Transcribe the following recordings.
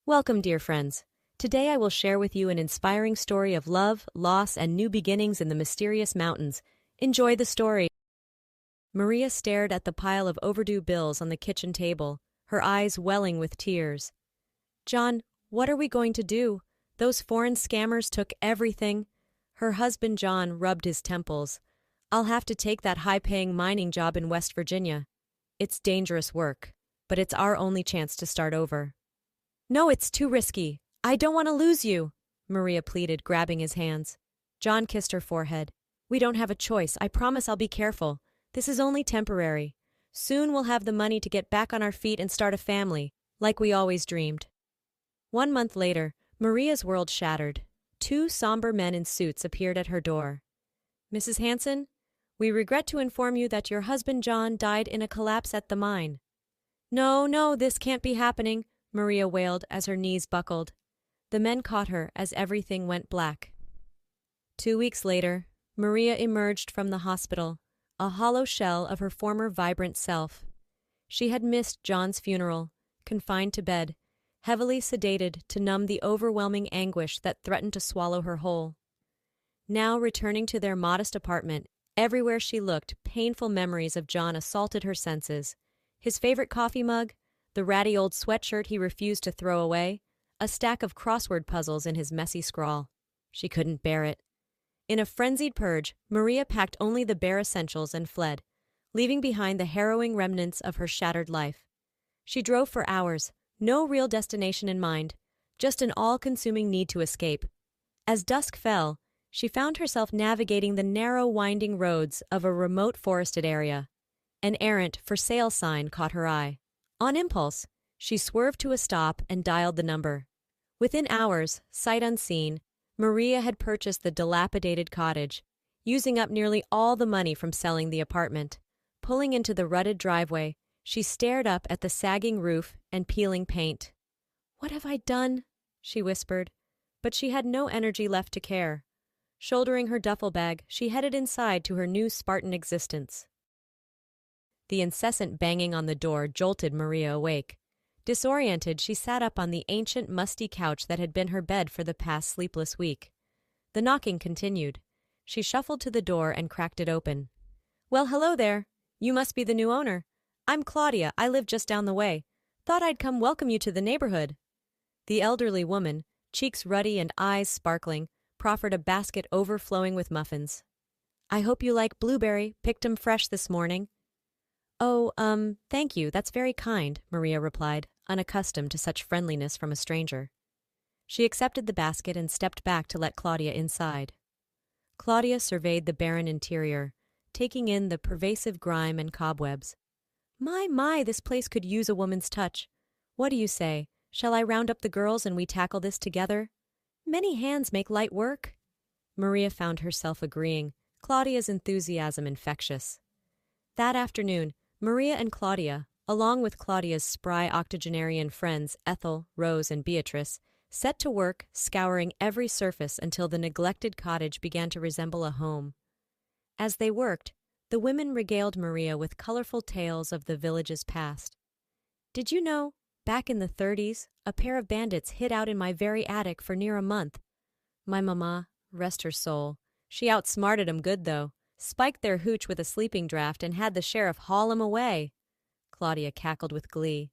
Welcome, dear friends. Today I will share with you an inspiring story of love, loss, and new beginnings in the mysterious mountains. Enjoy the story. Maria stared at the pile of overdue bills on the kitchen table, her eyes welling with tears. John, what are we going to do? Those foreign scammers took everything. Her husband John rubbed his temples. I'll have to take that high-paying mining job in West Virginia. It's dangerous work, but it's our only chance to start over. No, it's too risky. I don't want to lose you, Maria pleaded, grabbing his hands. John kissed her forehead. We don't have a choice. I promise I'll be careful. This is only temporary. Soon we'll have the money to get back on our feet and start a family, like we always dreamed. 1 month later, Maria's world shattered. 2 somber men in suits appeared at her door. Mrs. Hanson, we regret to inform you that your husband John died in a collapse at the mine. No, this can't be happening, Maria wailed as her knees buckled. The men caught her as everything went black. 2 weeks later, Maria emerged from the hospital, a hollow shell of her former vibrant self. She had missed John's funeral, confined to bed, heavily sedated to numb the overwhelming anguish that threatened to swallow her whole. Now returning to their modest apartment, everywhere she looked, painful memories of John assaulted her senses. His favorite coffee mug, the ratty old sweatshirt he refused to throw away, a stack of crossword puzzles in his messy scrawl. She couldn't bear it. In a frenzied purge, Maria packed only the bare essentials and fled, leaving behind the harrowing remnants of her shattered life. She drove for hours, no real destination in mind, just an all-consuming need to escape. As dusk fell, she found herself navigating the narrow, winding roads of a remote forested area. An errant for sale sign caught her eye. On impulse, she swerved to a stop and dialed the number. Within hours, sight unseen, Maria had purchased the dilapidated cottage, using up nearly all the money from selling the apartment. Pulling into the rutted driveway, she stared up at the sagging roof and peeling paint. "What have I done?" she whispered, but she had no energy left to care. Shouldering her duffel bag, she headed inside to her new Spartan existence. The incessant banging on the door jolted Maria awake. Disoriented, she sat up on the ancient, musty couch that had been her bed for the past sleepless week. The knocking continued. She shuffled to the door and cracked it open. "Well, hello there. You must be the new owner. I'm Claudia. I live just down the way. Thought I'd come welcome you to the neighborhood." The elderly woman, cheeks ruddy and eyes sparkling, proffered a basket overflowing with muffins. "I hope you like blueberry. Picked 'em fresh this morning." "Oh, thank you, that's very kind," Maria replied, unaccustomed to such friendliness from a stranger. She accepted the basket and stepped back to let Claudia inside. Claudia surveyed the barren interior, taking in the pervasive grime and cobwebs. My, this place could use a woman's touch. What do you say? Shall I round up the girls and we tackle this together? Many hands make light work." Maria found herself agreeing, Claudia's enthusiasm infectious. That afternoon, Maria and Claudia, along with Claudia's spry octogenarian friends Ethel, Rose, and Beatrice, set to work scouring every surface until the neglected cottage began to resemble a home. As they worked, the women regaled Maria with colorful tales of the village's past. "Did you know, back in the 30s, a pair of bandits hid out in my very attic for near a month? My mama, rest her soul, she outsmarted 'em good though. Spiked their hooch with a sleeping draught and had the sheriff haul 'em away." Claudia cackled with glee.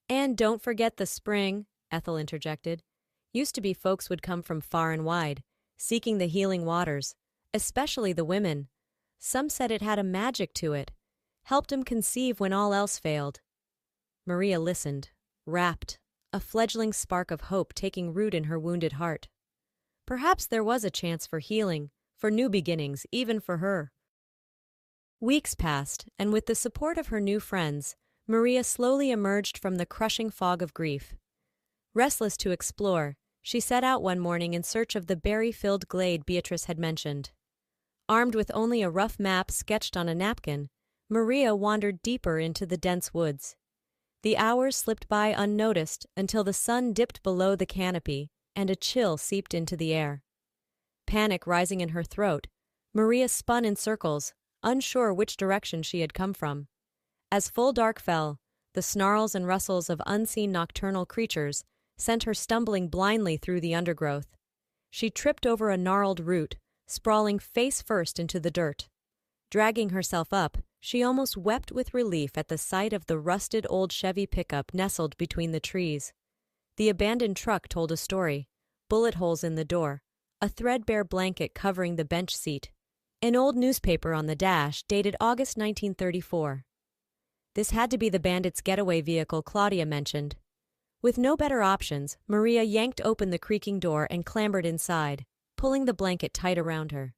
"And don't forget the spring," Ethel interjected. "Used to be folks would come from far and wide, seeking the healing waters, especially the women. Some said it had a magic to it, helped 'em conceive when all else failed." Maria listened, rapt, a fledgling spark of hope taking root in her wounded heart. Perhaps there was a chance for healing, for new beginnings, even for her. Weeks passed, and with the support of her new friends, Maria slowly emerged from the crushing fog of grief. Restless to explore, she set out one morning in search of the berry-filled glade Beatrice had mentioned. Armed with only a rough map sketched on a napkin, Maria wandered deeper into the dense woods. The hours slipped by unnoticed until the sun dipped below the canopy and a chill seeped into the air. Panic rising in her throat, Maria spun in circles, unsure which direction she had come from. As full dark fell, the snarls and rustles of unseen nocturnal creatures sent her stumbling blindly through the undergrowth. She tripped over a gnarled root, sprawling face first into the dirt. Dragging herself up, she almost wept with relief at the sight of the rusted old Chevy pickup nestled between the trees. The abandoned truck told a story: bullet holes in the door, a threadbare blanket covering the bench seat, an old newspaper on the dash dated August 1934. This had to be the bandits' getaway vehicle Claudia mentioned. With no better options, Maria yanked open the creaking door and clambered inside, pulling the blanket tight around her.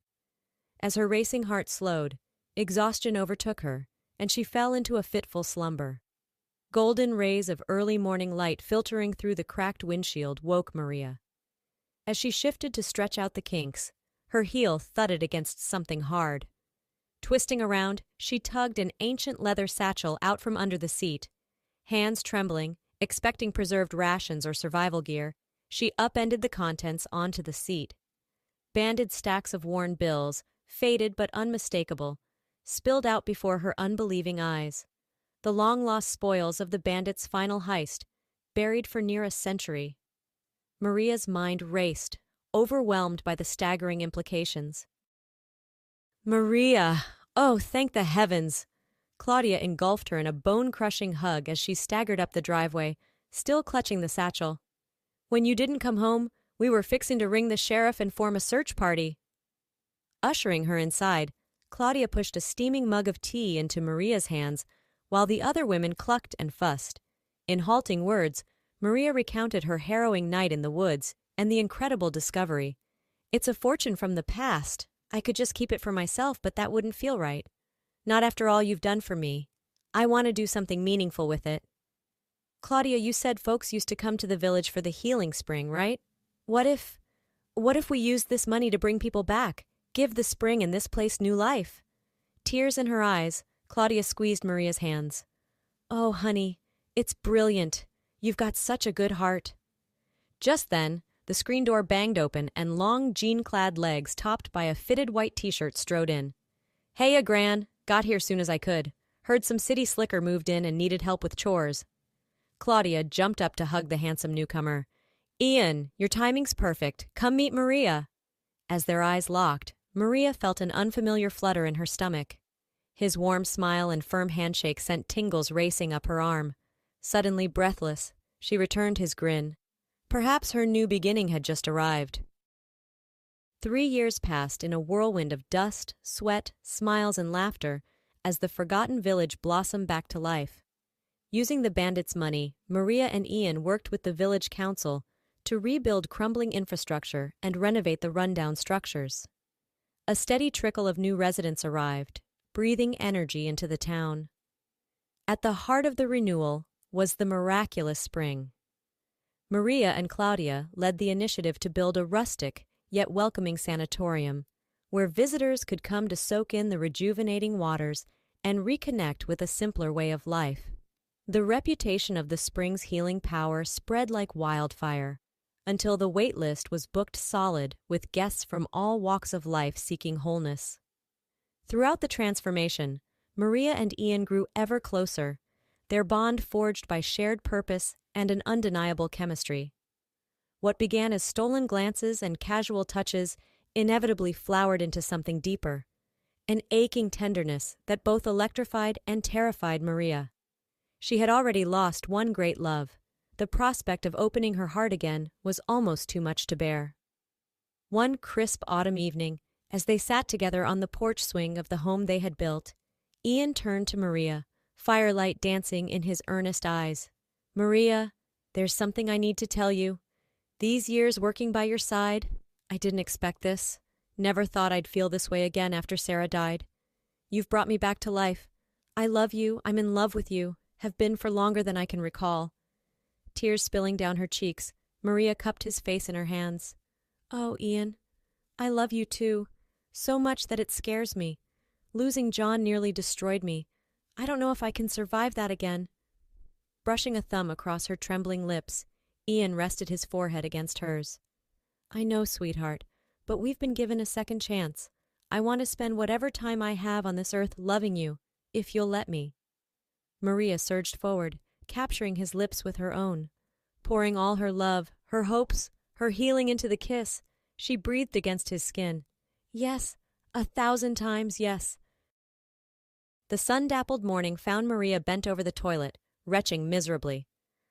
As her racing heart slowed, exhaustion overtook her, and she fell into a fitful slumber. Golden rays of early morning light filtering through the cracked windshield woke Maria. As she shifted to stretch out the kinks, her heel thudded against something hard. Twisting around, she tugged an ancient leather satchel out from under the seat. Hands trembling, expecting preserved rations or survival gear, she upended the contents onto the seat. Banded stacks of worn bills, faded but unmistakable, spilled out before her unbelieving eyes. The long-lost spoils of the bandits' final heist, buried for near a century. Maria's mind raced, overwhelmed by the staggering implications. Maria! Oh, thank the heavens! Claudia engulfed her in a bone-crushing hug as she staggered up the driveway, still clutching the satchel. When you didn't come home, we were fixing to ring the sheriff and form a search party. Ushering her inside, Claudia pushed a steaming mug of tea into Maria's hands, while the other women clucked and fussed. In halting words, Maria recounted her harrowing night in the woods and the incredible discovery. It's a fortune from the past. I could just keep it for myself, but that wouldn't feel right. Not after all you've done for me. I want to do something meaningful with it. Claudia, you said folks used to come to the village for the healing spring, right? What if we used this money to bring people back, give the spring and this place new life? Tears in her eyes, Claudia squeezed Maria's hands. Oh, honey, it's brilliant. You've got such a good heart. Just then, the screen door banged open and long jean-clad legs topped by a fitted white t-shirt strode in. Heya, Gran. Got here soon as I could. Heard some city slicker moved in and needed help with chores. Claudia jumped up to hug the handsome newcomer. Ian, your timing's perfect. Come meet Maria. As their eyes locked, Maria felt an unfamiliar flutter in her stomach. His warm smile and firm handshake sent tingles racing up her arm. Suddenly breathless, she returned his grin. Perhaps her new beginning had just arrived. 3 years passed in a whirlwind of dust, sweat, smiles, and laughter as the forgotten village blossomed back to life. Using the bandits' money, Maria and Ian worked with the village council to rebuild crumbling infrastructure and renovate the rundown structures. A steady trickle of new residents arrived, breathing energy into the town. At the heart of the renewal was the miraculous spring. Maria and Claudia led the initiative to build a rustic, yet welcoming sanatorium, where visitors could come to soak in the rejuvenating waters and reconnect with a simpler way of life. The reputation of the spring's healing power spread like wildfire, until the wait list was booked solid with guests from all walks of life seeking wholeness. Throughout the transformation, Maria and Ian grew ever closer, their bond forged by shared purpose and an undeniable chemistry. What began as stolen glances and casual touches inevitably flowered into something deeper, an aching tenderness that both electrified and terrified Maria. She had already lost one great love. The prospect of opening her heart again was almost too much to bear. One crisp autumn evening, as they sat together on the porch swing of the home they had built, Ian turned to Maria, firelight dancing in his earnest eyes. Maria, there's something I need to tell you. These years working by your side, I didn't expect this. Never thought I'd feel this way again after Sarah died. You've brought me back to life. I love you, I'm in love with you, have been for longer than I can recall. Tears spilling down her cheeks, Maria cupped his face in her hands. Oh, Ian, I love you too, so much that it scares me. Losing John nearly destroyed me. I don't know if I can survive that again. Brushing a thumb across her trembling lips, Ian rested his forehead against hers. I know, sweetheart, but we've been given a second chance. I want to spend whatever time I have on this earth loving you, if you'll let me. Maria surged forward, capturing his lips with her own. pouring all her love, her hopes, her healing into the kiss. She breathed against his skin. Yes, 1,000 times yes. The sun-dappled morning found Maria bent over the toilet, retching miserably.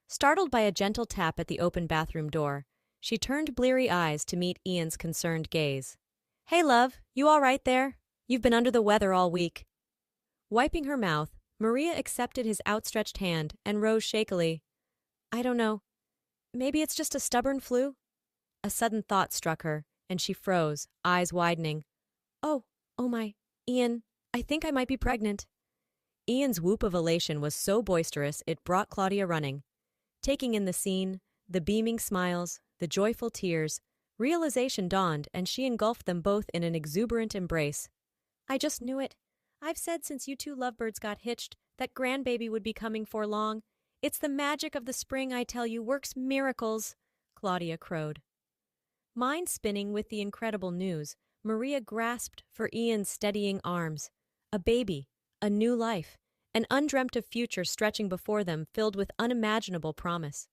Startled by a gentle tap at the open bathroom door, she turned bleary eyes to meet Ian's concerned gaze. Hey, love, you all right there? You've been under the weather all week. Wiping her mouth, Maria accepted his outstretched hand and rose shakily. I don't know. Maybe it's just a stubborn flu? A sudden thought struck her, and she froze, eyes widening. Oh my, Ian, I think I might be pregnant. Ian's whoop of elation was so boisterous it brought Claudia running. Taking in the scene, the beaming smiles, the joyful tears, realization dawned and she engulfed them both in an exuberant embrace. I just knew it. I've said since you two lovebirds got hitched that grandbaby would be coming for long. It's the magic of the spring, I tell you, works miracles, Claudia crowed. Mind spinning with the incredible news, Maria grasped for Ian's steadying arms. A baby, a new life, an undreamt-of future stretching before them filled with unimaginable promise.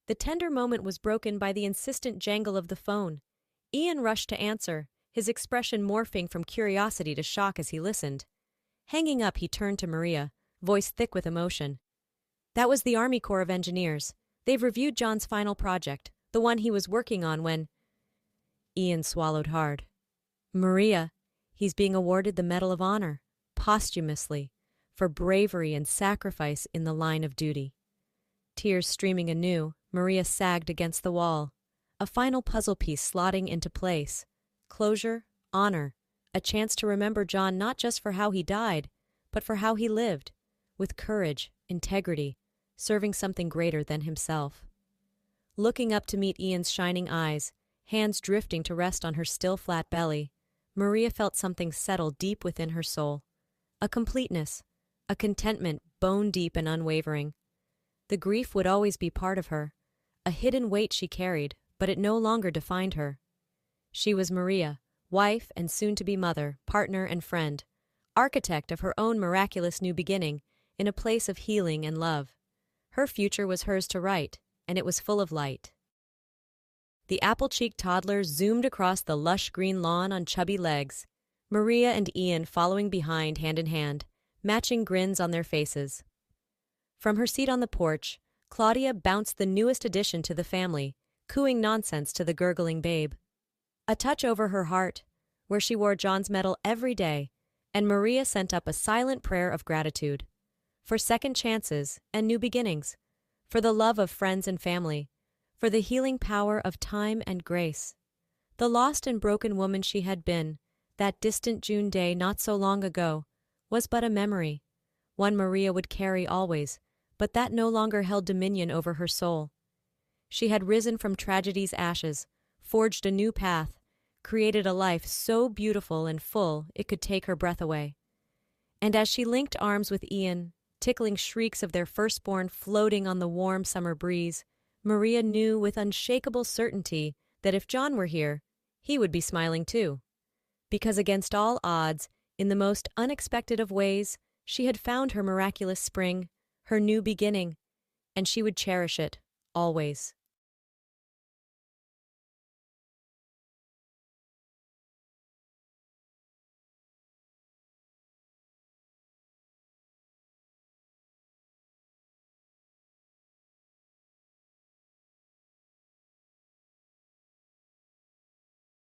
The tender moment was broken by the insistent jangle of the phone. Ian rushed to answer, his expression morphing from curiosity to shock as he listened. Hanging up, he turned to Maria, voice thick with emotion. That was the Army Corps of Engineers. They've reviewed John's final project, the one he was working on when… Ian swallowed hard. Maria, he's being awarded the Medal of Honor, posthumously, for bravery and sacrifice in the line of duty. Tears streaming anew, Maria sagged against the wall, a final puzzle piece slotting into place. Closure, honor, a chance to remember John not just for how he died, but for how he lived, with courage, integrity, serving something greater than himself. Looking up to meet Ian's shining eyes, hands drifting to rest on her still flat belly, Maria felt something settle deep within her soul. A completeness, a contentment bone-deep and unwavering. The grief would always be part of her, a hidden weight she carried, but it no longer defined her. She was Maria, wife and soon-to-be mother, partner and friend, architect of her own miraculous new beginning, in a place of healing and love. Her future was hers to write, and it was full of light. The apple-cheeked toddler zoomed across the lush green lawn on chubby legs, Maria and Ian following behind hand in hand, matching grins on their faces. From her seat on the porch, Claudia bounced the newest addition to the family, cooing nonsense to the gurgling babe. A touch over her heart, where she wore John's medal every day, and Maria sent up a silent prayer of gratitude. For second chances and new beginnings, for the love of friends and family, for the healing power of time and grace. The lost and broken woman she had been, that distant June day not so long ago, was but a memory, one Maria would carry always, but that no longer held dominion over her soul. She had risen from tragedy's ashes, forged a new path, created a life so beautiful and full it could take her breath away. And as she linked arms with Ian, tickling shrieks of their firstborn floating on the warm summer breeze, Maria knew with unshakable certainty that if John were here, he would be smiling too. Because against all odds, in the most unexpected of ways, she had found her miraculous spring, her new beginning, and she would cherish it, always.